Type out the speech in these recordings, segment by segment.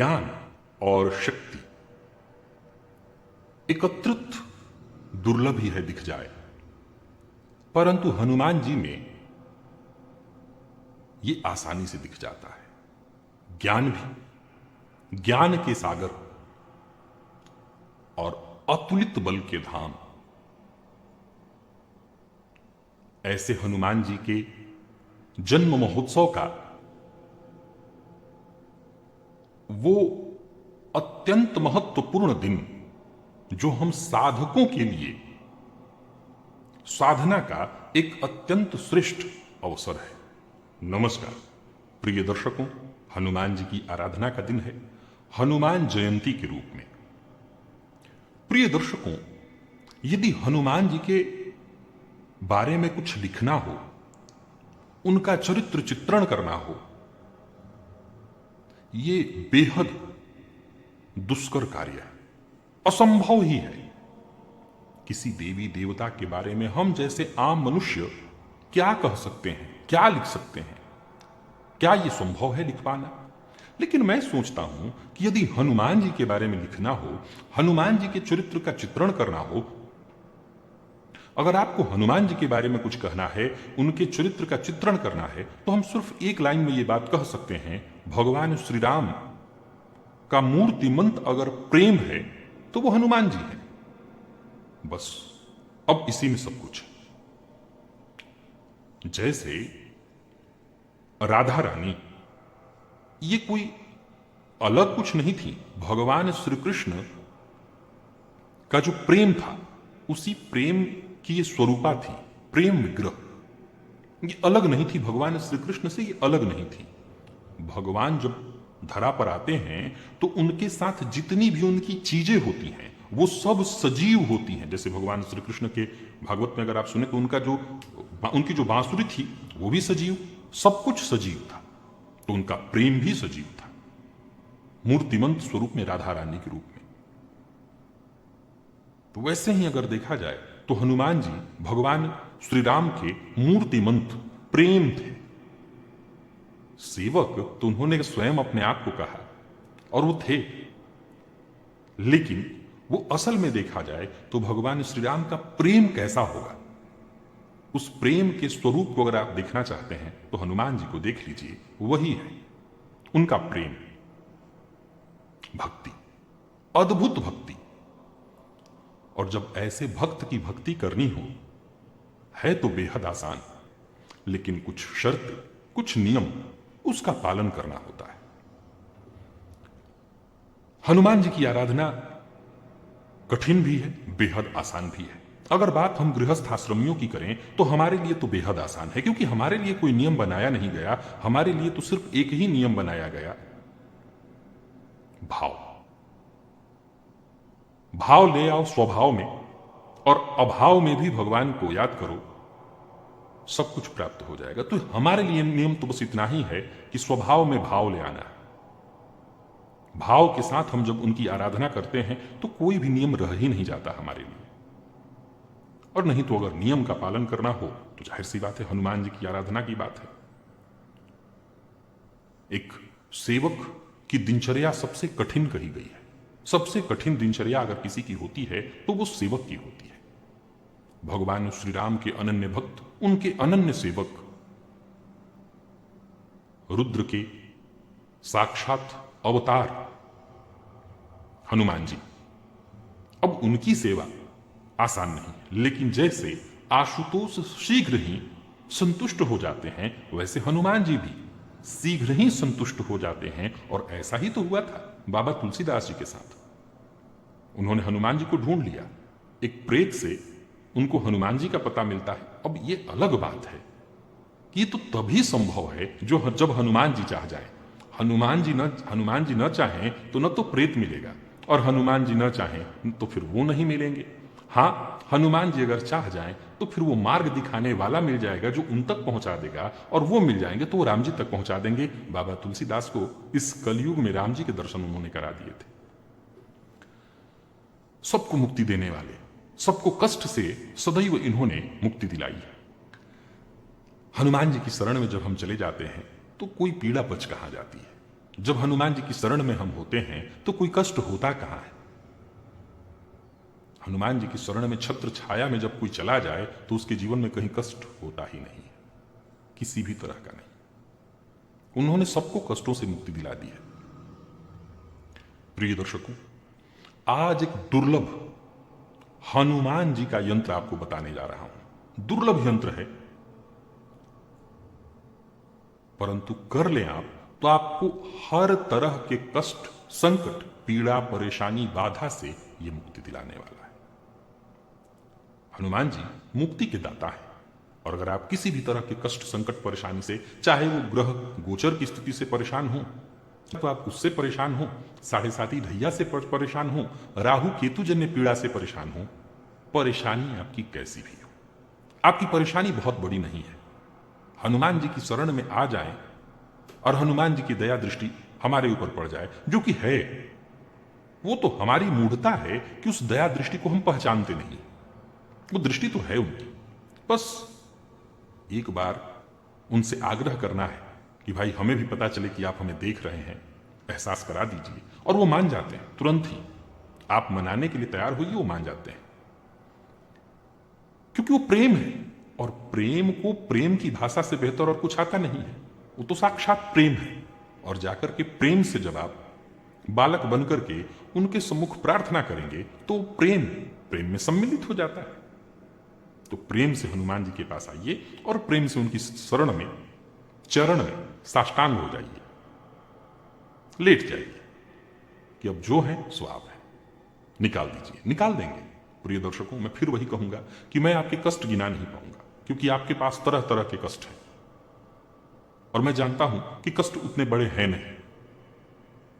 ज्ञान और शक्ति एकत्रित दुर्लभ ही है दिख जाए, परंतु हनुमान जी में ये आसानी से दिख जाता है। ज्ञान भी, ज्ञान के सागर और अतुलित बल के धाम, ऐसे हनुमान जी के जन्म महोत्सव का वो अत्यंत महत्वपूर्ण दिन, जो हम साधकों के लिए साधना का एक अत्यंत श्रेष्ठ अवसर है। नमस्कार प्रिय दर्शकों, हनुमान जी की आराधना का दिन है, हनुमान जयंती के रूप में। प्रिय दर्शकों, यदि हनुमान जी के बारे में कुछ लिखना हो, उनका चरित्र चित्रण करना हो, ये बेहद दुष्कर कार्य है, असंभव ही है। किसी देवी देवता के बारे में हम जैसे आम मनुष्य क्या कह सकते हैं, क्या लिख सकते हैं? क्या यह संभव है लिख पाना? लेकिन मैं सोचता हूं कि यदि हनुमान जी के बारे में लिखना हो, हनुमान जी के चरित्र का चित्रण करना हो, अगर आपको हनुमान जी के बारे में कुछ कहना है, उनके चरित्र का चित्रण करना है, तो हम सिर्फ एक लाइन में यह बात कह सकते हैं, भगवान श्री राम का मूर्तिमंत अगर प्रेम है तो वो हनुमान जी है। बस, अब इसी में सब कुछ है। जैसे राधा रानी, ये कोई अलग कुछ नहीं थी, भगवान श्री कृष्ण का जो प्रेम था, उसी प्रेम की ये स्वरूपा थी, प्रेम विग्रह। ये अलग नहीं थी, भगवान श्री कृष्ण से ये अलग नहीं थी। भगवान जब धरा पर आते हैं तो उनके साथ जितनी भी उनकी चीजें होती हैं वो सब सजीव होती हैं। जैसे भगवान श्री कृष्ण के भागवत में अगर आप सुने तो उनकी जो बांसुरी थी वो भी सजीव, सब कुछ सजीव था, तो उनका प्रेम भी सजीव था, मूर्तिमंत स्वरूप में, राधा रानी के रूप में। तो वैसे ही अगर देखा जाए तो हनुमान जी भगवान श्री राम के मूर्तिमंत प्रेम थे। सेवक तो उन्होंने स्वयं अपने आप को कहा, और वो थे, लेकिन वो असल में देखा जाए तो भगवान श्री राम का प्रेम कैसा होगा, उस प्रेम के स्वरूप को अगर आप देखना चाहते हैं तो हनुमान जी को देख लीजिए, वही है उनका प्रेम, भक्ति, अद्भुत भक्ति। और जब ऐसे भक्त की भक्ति करनी हो है तो बेहद आसान, लेकिन कुछ शर्त, कुछ नियम, उसका पालन करना होता है। हनुमान जी की आराधना कठिन भी है, बेहद आसान भी है। अगर बात हम गृहस्थ आश्रमियों की करें तो हमारे लिए तो बेहद आसान है, क्योंकि हमारे लिए कोई नियम बनाया नहीं गया, हमारे लिए तो सिर्फ एक ही नियम बनाया गया, भाव। भाव ले आओ स्वभाव में, और अभाव में भी भगवान को याद करो, सब कुछ प्राप्त हो जाएगा। तो हमारे लिए नियम तो बस इतना ही है कि स्वभाव में भाव ले आना है। भाव के साथ हम जब उनकी आराधना करते हैं तो कोई भी नियम रह ही नहीं जाता हमारे लिए। और नहीं तो अगर नियम का पालन करना हो तो जाहिर सी बात है, हनुमान जी की आराधना की बात है। एक सेवक की दिनचर्या सबसे कठिन कही गई है। सबसे कठिन दिनचर्या अगर किसी की होती है तो वो सेवक की होती है। भगवान श्री राम के अनन्य भक्त, उनके अनन्य सेवक, रुद्र के साक्षात अवतार हनुमान जी। अब उनकी सेवा आसान नहीं, लेकिन जैसे आशुतोष शीघ्र ही संतुष्ट हो जाते हैं, वैसे हनुमान जी भी शीघ्र ही संतुष्ट हो जाते हैं। और ऐसा ही तो हुआ था बाबा तुलसीदास जी के साथ। उन्होंने हनुमान जी को ढूंढ लिया, एक प्रेत से उनको हनुमान जी का पता मिलता है। अब ये अलग बात है कि ये तो तभी संभव है जब हनुमान जी चाह जाए। हनुमान जी न चाहें तो न तो प्रेत मिलेगा, और हनुमान जी न चाहें तो फिर वो नहीं मिलेंगे। हाँ, हनुमान जी अगर चाह जाएं तो फिर वो मार्ग दिखाने वाला मिल जाएगा जो उन तक पहुंचा देगा, और वो मिल जाएंगे तो वो राम जी तक पहुंचा देंगे। बाबा तुलसीदास को इस कलयुग में राम जी के दर्शन उन्होंने करा दिए थे। सबको मुक्ति देने वाले, सबको कष्ट से सदैव इन्होंने मुक्ति दिलाई है। हनुमान जी की शरण में जब हम चले जाते हैं तो कोई पीड़ा बच कहां जाती है। जब हनुमान जी की शरण में हम होते हैं तो कोई कष्ट होता कहां है। हनुमान जी की शरण में छत्र छाया में जब कोई चला जाए तो उसके जीवन में कहीं कष्ट होता ही नहीं है, किसी भी तरह का नहीं। उन्होंने सबको कष्टों से मुक्ति दिला दी है। प्रिय दर्शकों, आज एक दुर्लभ हनुमान जी का यंत्र आपको बताने जा रहा हूं। दुर्लभ यंत्र है, परंतु कर लें आप तो आपको हर तरह के कष्ट, संकट, पीड़ा, परेशानी, बाधा से यह मुक्ति दिलाने वाला है। हनुमान जी मुक्ति के दाता है, और अगर आप किसी भी तरह के कष्ट, संकट, परेशानी से, चाहे वो ग्रह गोचर की स्थिति से परेशान हो तो आप उससे परेशान हो, 7.5 ढैया से परेशान हो, राहु केतु जन्य पीड़ा से परेशान हो, परेशानी आपकी कैसी भी हो, आपकी परेशानी बहुत बड़ी नहीं है। हनुमान जी की शरण में आ जाएं और हनुमान जी की दया दृष्टि हमारे ऊपर पड़ जाए, जो कि है, वो तो हमारी मूढ़ता है कि उस दया दृष्टि को हम पहचानते नहीं। वो दृष्टि तो है उनकी, बस एक बार उनसे आग्रह करना है कि भाई हमें भी पता चले कि आप हमें देख रहे हैं, एहसास करा दीजिए, और वो मान जाते हैं तुरंत ही। आप मनाने के लिए तैयार होइए, वो मान जाते हैं, क्योंकि वो प्रेम है, और प्रेम को प्रेम की भाषा से बेहतर और कुछ आता नहीं है। वो तो साक्षात प्रेम है। और जाकर के प्रेम से जब आप बालक बनकर के उनके सम्मुख प्रार्थना करेंगे तो प्रेम प्रेम में सम्मिलित हो जाता है। तो प्रेम से हनुमान जी के पास आइए और प्रेम से उनकी शरण में, चरण में साष्टांग हो जाइए, लेट जाइए कि अब जो है सो आप है, निकाल दीजिए। निकाल देंगे। प्रिय दर्शकों, मैं फिर वही कहूंगा कि मैं आपके कष्ट गिना नहीं पाऊंगा, क्योंकि आपके पास तरह तरह के कष्ट हैं, और मैं जानता हूं कि कष्ट उतने बड़े हैं नहीं,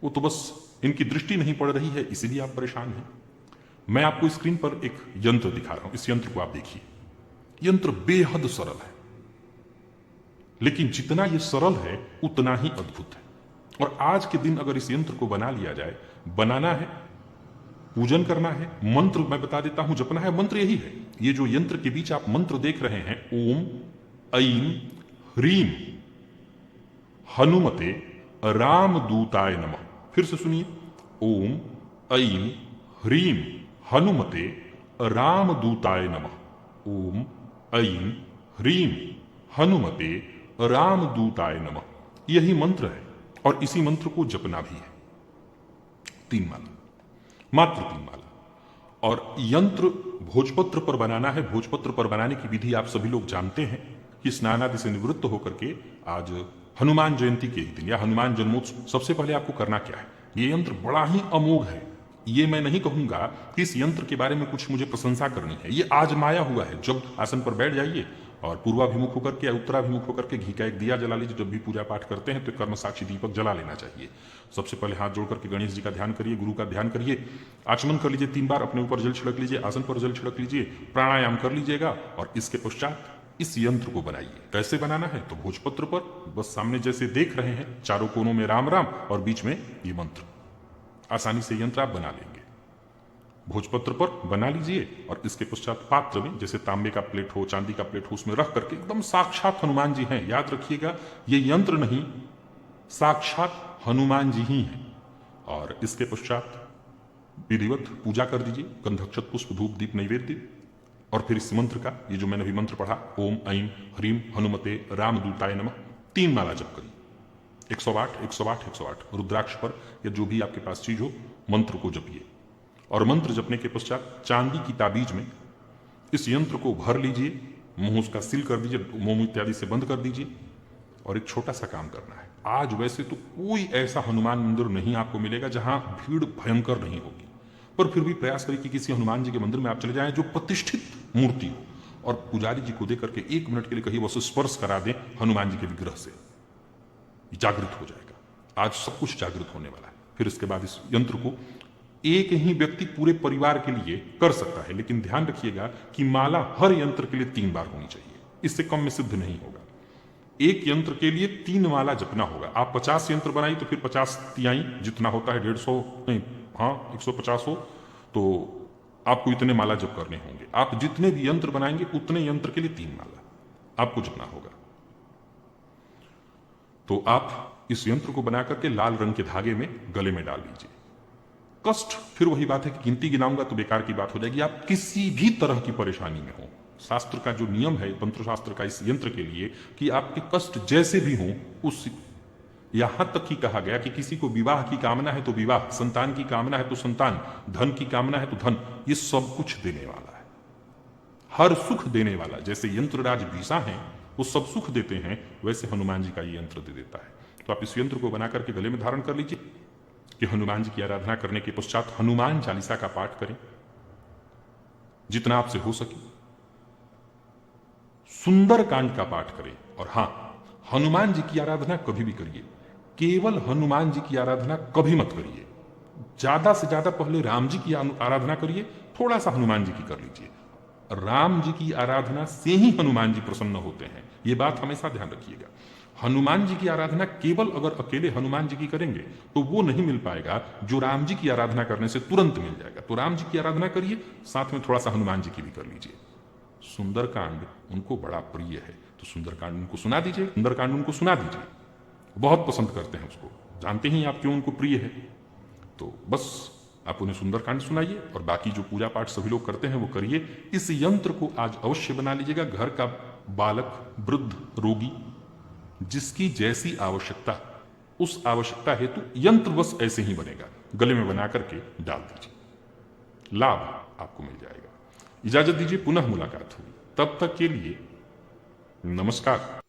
वो तो बस इनकी दृष्टि नहीं पड़ रही है, इसीलिए आप परेशान हैं। मैं आपको स्क्रीन पर एक यंत्र दिखा रहा हूं, इस यंत्र को आप देखिए। यंत्र बेहद सरल है, लेकिन जितना यह सरल है उतना ही अद्भुत है। और आज के दिन अगर इस यंत्र को बना लिया जाए, बनाना है, पूजन करना है, मंत्र मैं बता देता हूं, जपना है। मंत्र यही है, ये जो यंत्र के बीच आप मंत्र देख रहे हैं, ओम ऐं ह्रीम हनुमते रामदूताय नमः। फिर से सुनिए, ओम ऐं ह्रीम हनुमते रामदूताय नमः। ओम ऐं ह्रीम हनुमते रामदूताय नमः। यही मंत्र है, और इसी मंत्र को जपना भी है। 3 माला, मात्र 3 माला। और यंत्र भोजपत्र पर बनाना है। भोजपत्र पर बनाने की विधि आप सभी लोग जानते हैं कि स्नानादि से निवृत्त होकर के आज हनुमान जयंती के ही दिन या हनुमान जन्मोत्सव, सबसे पहले आपको करना क्या है, ये यंत्र बड़ा ही अमोघ है। ये मैं नहीं कहूंगा कि इस यंत्र के बारे में कुछ मुझे प्रशंसा करनी है, ये आजमाया हुआ है। जब आसन पर बैठ जाइए और पूर्वाभिमुख होकर के या उत्तराभिमुख होकर के घी का एक दिया जला लीजिए। जब भी पूजा पाठ करते हैं तो कर्म साक्षी दीपक जला लेना चाहिए। सबसे पहले हाथ जोड़ करके गणेश जी का ध्यान करिए, गुरु का ध्यान करिए, आचमन कर लीजिए 3 बार, अपने ऊपर जल छिड़क लीजिए, आसन पर जल छिड़क लीजिए, प्राणायाम कर लीजिएगा, और इसके पश्चात इस यंत्र को बनाइए। कैसे बनाना है, तो भोजपत्र पर बस सामने जैसे देख रहे हैं, चारों कोनों में राम राम और बीच में ये मंत्र। आसानी से यंत्र आप बना लेंगे। भोजपत्र पर बना लीजिए, और इसके पश्चात पात्र में, जैसे तांबे का प्लेट हो, चांदी का प्लेट हो, उसमें रख करके एकदम साक्षात हनुमान जी हैं। याद रखिएगा, ये यंत्र नहीं, साक्षात हनुमान जी ही हैं। और इसके पश्चात विधिवत पूजा कर दीजिए, गंधक्षत पुष्प धूप दीप नैवेद्य। और फिर इस मंत्र का, ये जो मैंने अभी मंत्र पढ़ा, ओम ऐं ह्रीम हनुमते रामदूताय नमः, 3 माला जप करिए। 108 108 108 रुद्राक्ष पर या जो भी आपके पास चीज हो, मंत्र को जपिए। और मंत्र जपने के पश्चात चांदी की ताबीज में इस यंत्र को भर लीजिए, मुंह उसका सील कर दीजिए, मोम इत्यादि से बंद कर दीजिए। और एक छोटा सा काम करना है। आज वैसे तो कोई ऐसा हनुमान मंदिर नहीं आपको मिलेगा जहां भीड़ भयंकर नहीं होगी, पर फिर भी प्रयास करिए कि किसी हनुमान जी के मंदिर में आप चले जाएं जो प्रतिष्ठित मूर्ति हो, और पुजारी जी को दे करके 1 मिनट के लिए कहिए, बस स्पर्श करा दें हनुमान जी के विग्रह से, जागृत हो जाएगा। आज सब कुछ जागृत होने वाला है। फिर इसके बाद इस यंत्र को एक ही व्यक्ति पूरे परिवार के लिए कर सकता है, लेकिन ध्यान रखिएगा कि माला हर यंत्र के लिए 3 बार होनी चाहिए, इससे कम में सिद्ध नहीं होगा। एक यंत्र के लिए 3 माला जपना होगा। आप 50 यंत्र बनाइए तो फिर 50 तिहाई जितना होता है, 150 नहीं, हाँ 150 हो तो आपको इतने माला जप करने होंगे। आप जितने भी यंत्र बनाएंगे उतने यंत्र के लिए 3 माला आपको जपना होगा। तो आप इस यंत्र को बना करके लाल रंग के धागे में गले में डाल लीजिए। कष्ट, फिर वही बात है कि गिनती गिनाऊंगा तो बेकार की बात हो जाएगी। आप किसी भी तरह की परेशानी में हो, शास्त्र का जो नियम है, तंत्र शास्त्र का इस यंत्र के लिए, कि आपके कष्ट जैसे भी हों, उस यहां तक ही कहा गया कि किसी को विवाह की कामना है तो विवाह, संतान की कामना है तो संतान, धन की कामना है तो धन, ये सब कुछ देने वाला है, हर सुख देने वाला। जैसे यंत्रराज बीसा है, वो सब सुख देते हैं, वैसे हनुमान जी का ये यंत्र दे देता है। तो आप इस यंत्र को बनाकर के गले में धारण कर लीजिए कि हनुमान जी की आराधना करने के पश्चात हनुमान चालीसा का पाठ करें जितना आपसे हो सके, सुंदर कांड का पाठ करें। और हां, हनुमान जी की आराधना कभी भी करिए, केवल हनुमान जी की आराधना कभी मत करिए। ज्यादा से ज्यादा पहले राम जी की आराधना करिए, थोड़ा सा हनुमान जी की कर लीजिए। राम जी की आराधना से ही हनुमान जी प्रसन्न होते हैं, ये बात हमेशा ध्यान रखिएगा। हनुमान जी की आराधना केवल अगर अकेले हनुमान जी की करेंगे तो वो नहीं मिल पाएगा जो राम जी की आराधना करने से तुरंत मिल जाएगा। तो राम जी की आराधना करिए, साथ में थोड़ा सा हनुमान जी की भी कर लीजिए। सुंदरकांड उनको बड़ा प्रिय है, तो सुंदरकांड उनको सुना दीजिए, सुंदरकांड उनको सुना दीजिए, बहुत पसंद करते हैं उसको, जानते ही आप क्यों उनको प्रिय है। तो बस आप उन्हें सुंदरकांड सुनाइए और बाकी जो पूजा पाठ सभी लोग करते हैं वो करिए। इस यंत्र को आज अवश्य बना लीजिएगा। घर का बालक, वृद्ध, रोगी, जिसकी जैसी आवश्यकता, उस आवश्यकता हेतु यंत्र बस ऐसे ही बनेगा, गले में बना करके डाल दीजिए, लाभ आपको मिल जाएगा। इजाजत दीजिए, पुनः मुलाकात होगी, तब तक के लिए नमस्कार।